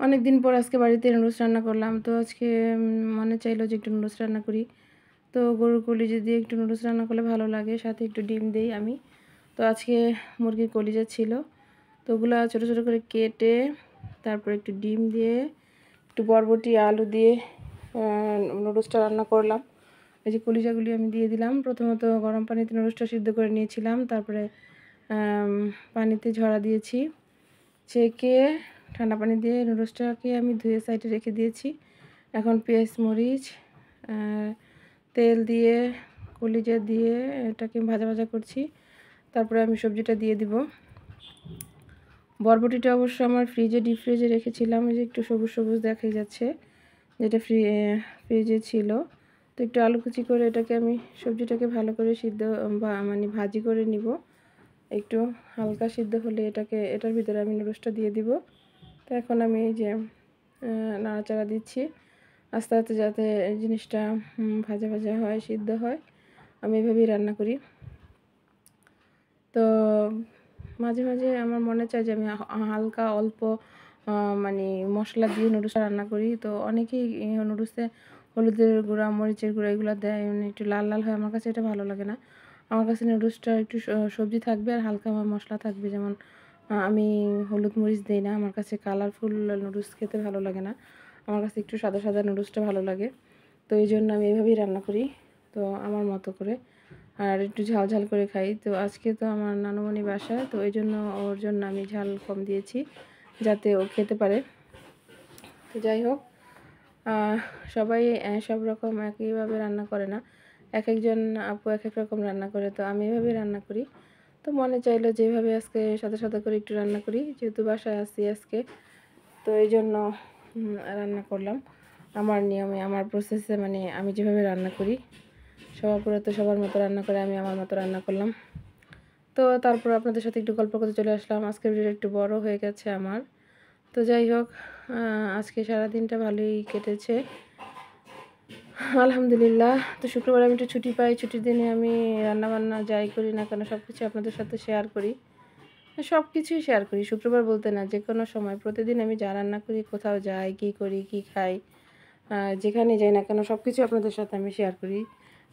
অনেক দিন পর আজকে বাড়িতে নুডলস রান্না করলাম। তো আজকে মনে চাইলো যে একটু নুডলস রান্না করি। তো গরুর কলিজা দিয়ে একটু নুডলস রান্না করলে ভালো লাগে, সাথে একটু ডিম দেই আমি। তো আজকে মুরগির কলিজা ছিল, তো ওগুলো ছোটো ছোটো করে কেটে তারপর একটু ডিম দিয়ে একটু বরবটি আলু দিয়ে নুডলসটা রান্না করলাম। এই যে কলিজাগুলি আমি দিয়ে দিলাম। প্রথমত গরম পানিতে নুডলসটা সিদ্ধ করে নিয়েছিলাম, তারপরে পানিতে ঝরা দিয়েছি, ছেঁকে ঠান্ডা পানি দিয়ে নুডলসটাকে আমি ধুয়ে সাইডে রেখে দিয়েছি। এখন পেঁয়াজ মরিচ তেল দিয়ে কলিজা দিয়ে এটাকে ভাজা ভাজা করছি। তারপরে আমি সবজিটা দিয়ে দিব। বরবটিটা অবশ্য আমার ডিপ ফ্রিজে রেখেছিলাম, এই যে একটু সবুজ সবুজ দেখাই যাচ্ছে, যেটা ফ্রিজে ছিল। তো একটু আলু কুচি করে এটাকে আমি সবজিটাকে ভালো করে সিদ্ধ মানে ভাজি করে নিব। একটু হালকা সিদ্ধ হলে এটার ভিতরে আমি নুডলসটা দিয়ে দিব। তো এখন আমি এই যে নাড়াচাড়া দিচ্ছি আস্তে আস্তে, যাতে জিনিসটা ভাজা ভাজা হয়, সিদ্ধ হয়। আমি এভাবেই রান্না করি। তো মাঝে মাঝে আমার মনে চায় যে আমি হালকা অল্প মানে মশলা দিয়ে নুডলসটা রান্না করি। তো অনেকেই নুডলসে হলুদের গুঁড়া, মরিচের গুঁড়া এগুলো দেয়, একটু লাল লাল হয়। আমার কাছে এটা ভালো লাগে না। আমার কাছে নুডলসটা একটু সবজি থাকবে আর হালকা মশলা থাকবে। যেমন আমি হলুদ মরিচ দিই না, আমার কাছে কালারফুল নুডলস খেতে ভালো লাগে না। আমার কাছে একটু সাদা সাদা নুডলসটা ভালো লাগে। তো এই জন্য আমি এভাবেই রান্না করি, তো আমার মতো করে, আর একটু ঝাল ঝাল করে খাই। তো আজকে তো আমার নানুমণি বাসায়, তো এই জন্য ওর জন্য আমি ঝাল কম দিয়েছি যাতে ও খেতে পারে। তো যাই হোক, সবাই সব রকম একইভাবে রান্না করে না, এক একজন আপু এক এক রকম রান্না করে। তো আমি এভাবে রান্না করি। তো মনে চাইলো যেভাবে আজকে সাদা সাদা করে একটু রান্না করি, যেহেতু বাসায় আসি আজকে, তো এই জন্য রান্না করলাম আমার নিয়মে, আমার প্রসেসে, মানে আমি যেভাবে রান্না করি। সবার তো সবার মতো রান্না করে, আমি আমার মতো রান্না করলাম। তো তারপর আপনাদের সাথে একটু গল্প করতে চলে আসলাম। আজকের ভিডিওটা একটু বড় হয়ে গেছে আমার। তো যাই হোক, আজকে সারাদিনটা ভালোই কেটেছে আলহামদুলিল্লাহ। তো শুক্রবার আমি একটু ছুটি পাই, ছুটির দিনে আমি রান্নাবান্না যাই করি না কেন সব কিছু আপনাদের সাথে শেয়ার করি। সব কিছুই শেয়ার করি, শুক্রবার বলতে না, যে কোনো সময় প্রতিদিন আমি যা রান্না করি, কোথাও যাই, কী করি, কী খাই, যেখানে যাই না কেন সব কিছু আপনাদের সাথে আমি শেয়ার করি।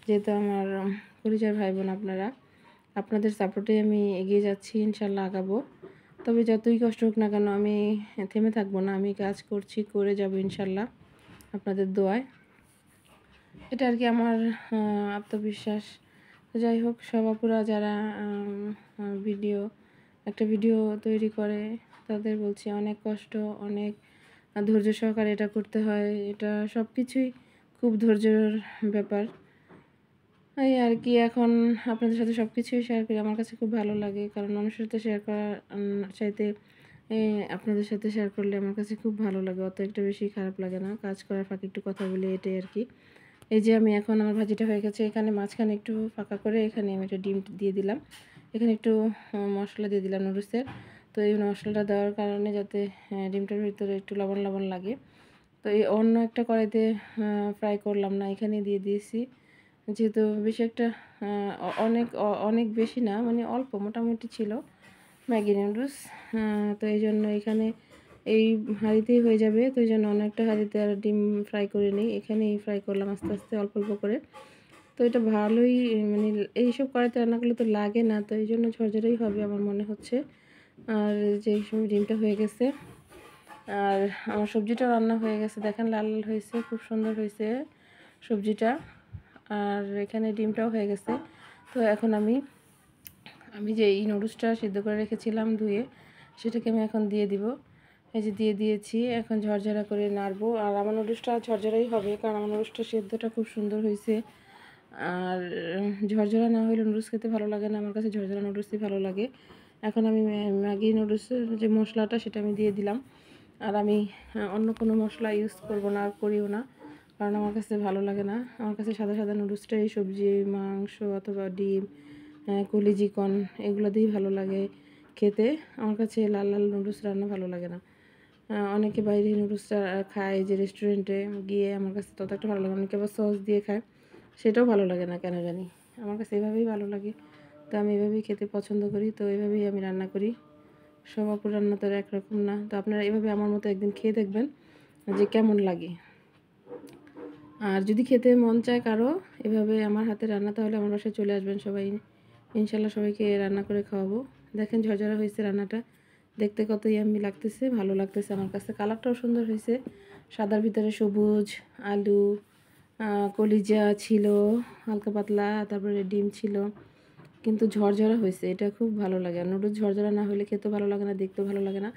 যেহেতু আমার পরিচয় ভাই বোন আপনারা, আপনাদের সাপোর্টে আমি এগিয়ে যাচ্ছি, ইনশাল্লাহ আগাবো। তবে যতই কষ্ট হোক না কেন আমি থেমে থাকবো না, আমি কাজ করছি, করে যাব ইনশাল্লাহ আপনাদের দোয়ায়। এটা আর কি আমার আত্মবিশ্বাস। তো যাই হোক, সব আপুরা যারা একটা ভিডিও তৈরি করে, তাদের বলছি অনেক কষ্ট, অনেক ধৈর্য সহকারে এটা করতে হয়। এটা সব কিছুই খুব ধৈর্যের ব্যাপার। এই আর কি, এখন আপনাদের সাথে সব কিছুই শেয়ার করি, আমার কাছে খুব ভালো লাগে। কারণ মানুষের সাথে শেয়ার করার চাইতে আপনাদের সাথে শেয়ার করলে আমার কাছে খুব ভালো লাগে, অত একটা বেশি খারাপ লাগে না। কাজ করার ফাঁকে একটু কথা বলি, এটাই আর কি। এই যে আমি এখন আমার ভাজিটা হয়ে গেছে, এখানে মাঝখানে একটু ফাঁকা করে এখানে আমি একটা ডিম দিয়ে দিলাম, এখানে একটু মশলা দিয়ে দিলাম নুডলসের। তো এই মশলাটা দেওয়ার কারণে যাতে ডিমটার ভিতরে একটু লবণ লবণ লাগে। তো এই অন্য একটা কড়াইতে ফ্রাই করলাম না, এখানে দিয়ে দিয়েছি। যেহেতু বেশি একটা অনেক অনেক বেশি না, মানে অল্প মোটামুটি ছিল ম্যাগি নুডলস। তো এই জন্য এখানে এই হাঁড়িতেই হয়ে যাবে, তো এই জন্য অনেকটা হাঁড়িতে আর ডিম ফ্রাই করে নিই, এখানেই ফ্রাই করলাম আস্তে আস্তে অল্প অল্প করে। তো এটা ভালোই, মানে এইসব কড়াইতে রান্না করলে তো লাগে না, তো এই জন্য ঝরঝরেই হবে আমার মনে হচ্ছে। আর যে সময় ডিমটা হয়ে গেছে, আর আমার সবজিটা রান্না হয়ে গেছে, দেখেন লাল লাল হয়েছে, খুব সুন্দর হয়েছে সবজিটা। আর এখানে ডিমটাও হয়ে গেছে। তো এখন আমি যে এই নুডলসটা সিদ্ধ করে রেখেছিলাম ধুয়ে, সেটাকে আমি এখন দিয়ে দিব। এই যে দিয়ে দিয়েছি, এখন ঝরঝরা করে নাড়বো। আর আমার নুডলসটা ঝরঝরাই হবে, কারণ আমার নুডলসটা সেদ্ধটা খুব সুন্দর হয়েছে। আর ঝরঝরা না হলে নুডলস খেতে ভালো লাগে না, আমার কাছে ঝরঝরা নুডলসই ভালো লাগে। এখন আমি ম্যাগি নুডলসের যে মশলাটা সেটা আমি দিয়ে দিলাম। আর আমি অন্য কোনো মশলা ইউজ করব না, আর করিও না, কারণ আমার কাছে ভালো লাগে না। আমার কাছে সাদা সাদা নুডলসটাই, সবজি, মাংস অথবা ডিম, কলি চিকন, এগুলো দিয়েই ভালো লাগে খেতে। আমার কাছে লাল লাল নুডলস রান্না ভালো লাগে না। অনেকে বাইরে নুডলসটা খায় যে রেস্টুরেন্টে গিয়ে, আমার কাছে তত একটা ভালো লাগে না। অনেকে আবার সস দিয়ে খায়, সেটাও ভালো লাগে না কেন জানি। আমার কাছে এভাবেই ভালো লাগে, তো আমি এভাবেই খেতে পছন্দ করি। তো এভাবেই আমি রান্না করি সব আপুর রান্না তো আর একরকম না। তো আপনারা এভাবে আমার মতো একদিন খেয়ে দেখবেন যে কেমন লাগে। আর যদি খেতে মন চায় কারো এভাবে আমার হাতে রান্না, তাহলে আমার বাসায় চলে আসবেন সবাই, ইনশাল্লাহ সবাইকে রান্না করে খাওয়াবো। দেখেন ঝরঝরা হয়েছে রান্নাটা, দেখতে কত ইয়াম্মি লাগতেছে, ভালো লাগতেছে আমার কাছে। কালারটাও সুন্দর হয়েছে, সাদার ভিতরে সবুজ, আলু, কলিজা ছিল হালকা পাতলা, তারপরে ডিম ছিল, কিন্তু ঝরঝরা হয়েছে, এটা খুব ভালো লাগে। আর নুডলস ঝরঝরা না হলে খেতেও ভালো লাগে না, দেখতেও ভালো লাগে না।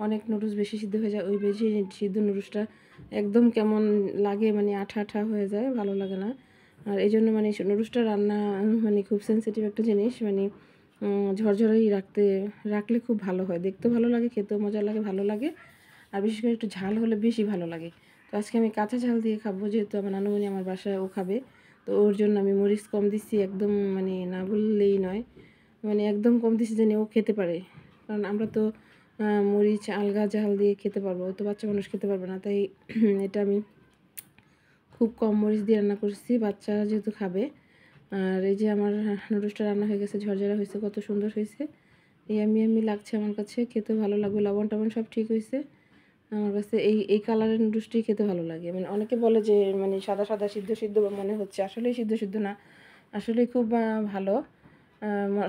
অনেক নুডলস বেশি সিদ্ধ হয়ে যায়, ওই বেশি সিদ্ধ নুডলসটা একদম কেমন লাগে, মানে আঠা আঠা হয়ে যায়, ভালো লাগে না। আর এই জন্য মানে নুডলসটা রান্না মানে খুব সেন্সিটিভ একটা জিনিস, মানে ঝরঝরাই রাখলে খুব ভালো হয়, দেখতেও ভালো লাগে, খেতেও মজা লাগে, ভালো লাগে। আর বিশেষ করে একটু ঝাল হলে বেশি ভালো লাগে। তো আজকে আমি কাঁচা ঝাল দিয়ে খাবো, যেহেতু আমার নানুমণি আমার বাসায় ও খাবে। তো ওর জন্য আমি মরিচ কম দিচ্ছি, একদম মানে না বললেই নয়, মানে একদম কম দিচ্ছি যেন ও খেতে পারে। কারণ আমরা তো মরিচ আলগা ঝাল দিয়ে খেতে পারবো, তো বাচ্চা মানুষ খেতে পারবে না, তাই এটা আমি খুব কম মরিচ দিয়ে রান্না করছি, বাচ্চারা যেহেতু খাবে। আর এই যে আমার নুডলসটা রান্না হয়ে গেছে, ঝরঝরা হয়েছে, কত সুন্দর হয়েছে, ইয়াম্মি লাগছে আমার কাছে, খেতে ভালো লাগবে, লবণ টবণ সব ঠিক হয়েছে। আমার কাছে এই কালারের নুডলসটি খেতে ভালো লাগে। মানে অনেকে বলে যে মানে সাদা সাদা সিদ্ধ সিদ্ধ মনে হচ্ছে, আসলেই সিদ্ধ সিদ্ধ না, আসলে খুব ভালো,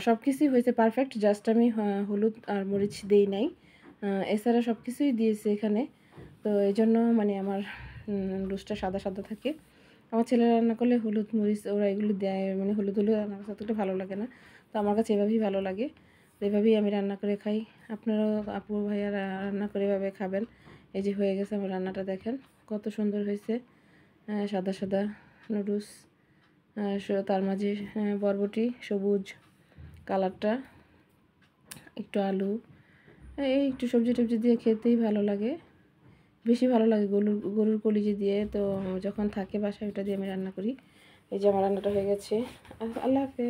সব কিছুই হয়েছে পারফেক্ট। জাস্ট আমি হলুদ আর মরিচ দিই নাই, এছাড়া সব কিছুই দিয়েছি এখানে। তো এই জন্য মানে আমার নুডলসটা সাদা সাদা থাকে। আমার ছেলেরা রান্না করলে হলুদ মরিচ ওরা এগুলো দেয়, মানে হলুদ হলুদ আমার কাছে অতটা ভালো লাগে না। তো আমার কাছে এভাবেই ভালো লাগে, তো এভাবেই আমি রান্না করে খাই। আপনারাও আপু ভাইয়া রান্না করে এভাবে খাবেন। এই যে হয়ে গেছে আমার রান্নাটা, দেখেন কত সুন্দর হয়েছে, সাদা সাদা নুডলস, তার মাঝে বরবটি সবুজ কালারটা, একটু আলু, এই একটু সবজি টবজি দিয়ে খেতেই ভালো লাগে, বেশি ভালো লাগে গরুর কলিজি দিয়ে। তো যখন থাকে বাসায় ওটা দিয়ে আমি রান্না করি। এই যে আমার রান্নাটা হয়ে গেছে। আল্লাহ হাফেজ।